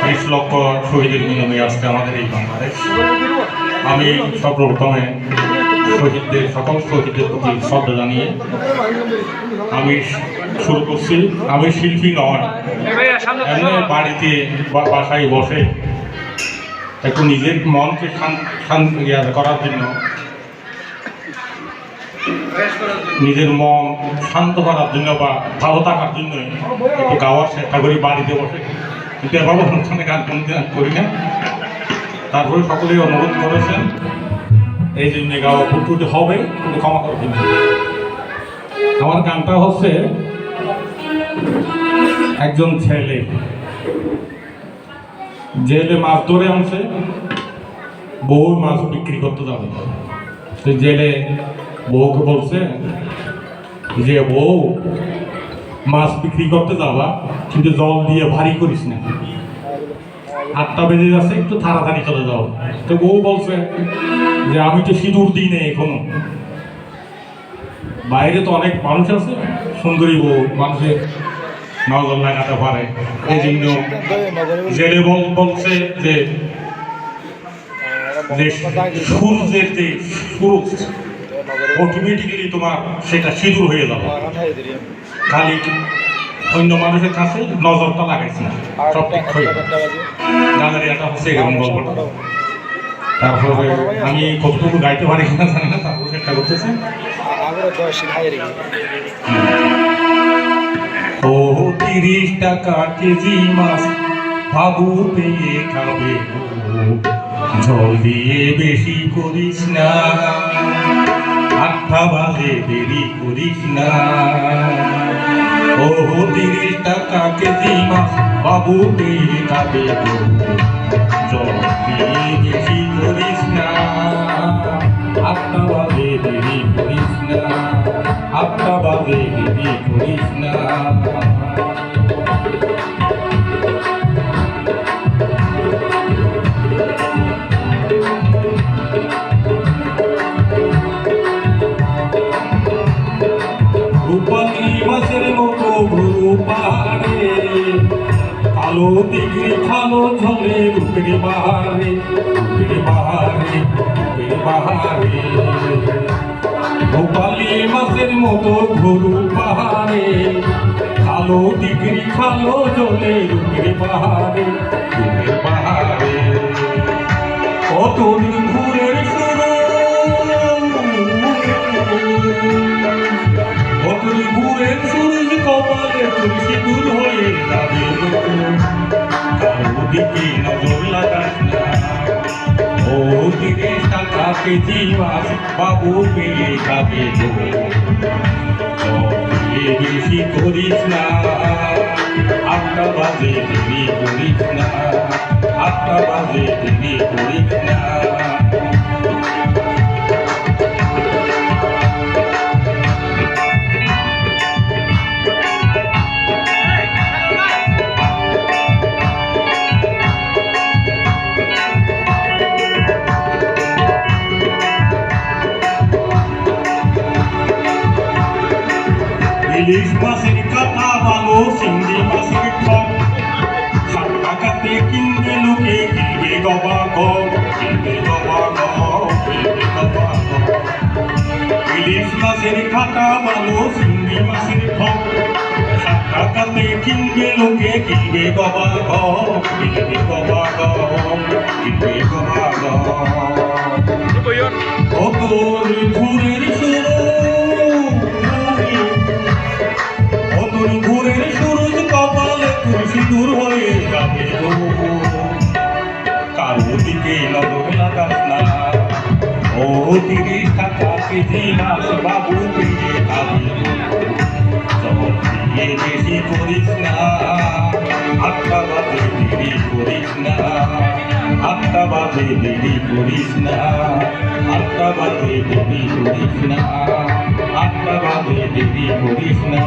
30 লক্ষ শহীদের বিনিময়ে আজকে আমাদের এই বাংলাদেশ। আমি সর্বপ্রথমে শহীদদের সকল শহীদদের প্রতি শ্রদ্ধা জানিয়ে আমি শুরু করছি। আমি শিল্পী নয়, এমনি বাড়িতে বা বাসায় বসে একটু নিজের মনকে শান্তি করার জন্য, নিজের মন শান্ত করার জন্য বা ভালো থাকার জন্য একটু গাওয়ার চেষ্টা করি বাড়িতে বসে। কিন্তু এভাবে অনুষ্ঠানে গান করি না। তারপরে সকলেই অনুরোধ করেছেন, এই জন্য গাওয়া ভুল হবে, কিন্তু ক্ষমা করে দিন। আমার গানটা হচ্ছে একজন ছেলে জেলে মাছ ধরে আনছে, বউ মাছ বিক্রি করতে যাবে। তো জেলে বউকে বলছে যে, বউ মাছ বিক্রি করতে যাবা, কিন্তু জল দিয়ে ভারী করিস না, 8টা বেজে যাচ্ছে, একটু তাড়াতাড়ি চলে যাও। তো বউ বলছে যে, আমি তো সিঁদুর দিই না এখনো, বাইরে তো অনেক মানুষ আছে, সুন্দরী বউ মানুষের নজর লাগাতে পারে। এই জন্য জেলে বলছে যে সূর্যের যে সূরজ অটোমেটিক্যালি তোমার সেটা সিঁদুর হয়ে যাবে, খালি অন্য মানুষের কাছে নজরটা লাগাইছে না, সব ঠিক হয়ে যাবে। গানের এটা হচ্ছে এরকম গল্পটা। তারপরে আমি কতটুকু গাইতে পারি কিনা জানি না, তারপরে চেষ্টা করতেছি। ও 30 টাকা কেজি মাছ বাবু পেয়ে খাবে, জল দিয়ে বেশি করিস না, 8টা বাজে দেরি করিস না। ও 30 টাকা কেজি মাছ বাবু পেয়ে খাবে, জল দিয়ে বেশি করিস না, 8টা বাজে দেরি করিস না, 8টা বাজে দেরি করিস না। রূপালী মাছের মতো ঘুরু পাহাড়ে, কালো দিঘি খালো ঝলে রূপের বাহারে, রূপের বাহারে, রূপের বাহারে। রূপালী মাছের মতো ঘুরু পাহাড়ে, কালো দিঘি খালো ঝলে রূপের বাহারে, রূপের বাহারে। কত ঘুরের শুরু, কতরি ঘুরের সূর্য কপালে তুই সিঁদুর হয়ে যাবে, কারো দিকে নজর লাগাস না। ও 30 টাকা কেজি মাছ বাবু পেয়ে খাবে, বেশি করিস না, 8টা বাজে দেরি করিস না, 8টা বাজে দেরি করিস না। ইলিশ মাছের কাটা ভালো, চিংড়ি মাছের ঠক, 7 টাকাতে কিনবে লোকে, কিনবে গবা গম, কিনবে গবা গম, কিনবে গবা গম। ইলিশ মাছের কাটা ভালো, চিংড়ি মাছের ঠক, 7 টাকাতে কিনবে লোকে, কিনবে গবা গম, কিনবে গবা গম, কিনবে গবা গম। ও তোর ঘুরের শুরু, ঘুরের সূরজ কপালে তুই সিঁদুর হয়ে যাবে, কারো দিকে নজর লাগাস না। ও 30 টাকা কেজি মাছ বাবু পেয়ে খাবে, জল দিয়ে বেশি করিস না, 8টা বাজে দেরি করিস না, 8টা বাজে দেরি করিস না, 8টা বাজে দেরি করিস না, 8টা বাজে দেরি করিস না।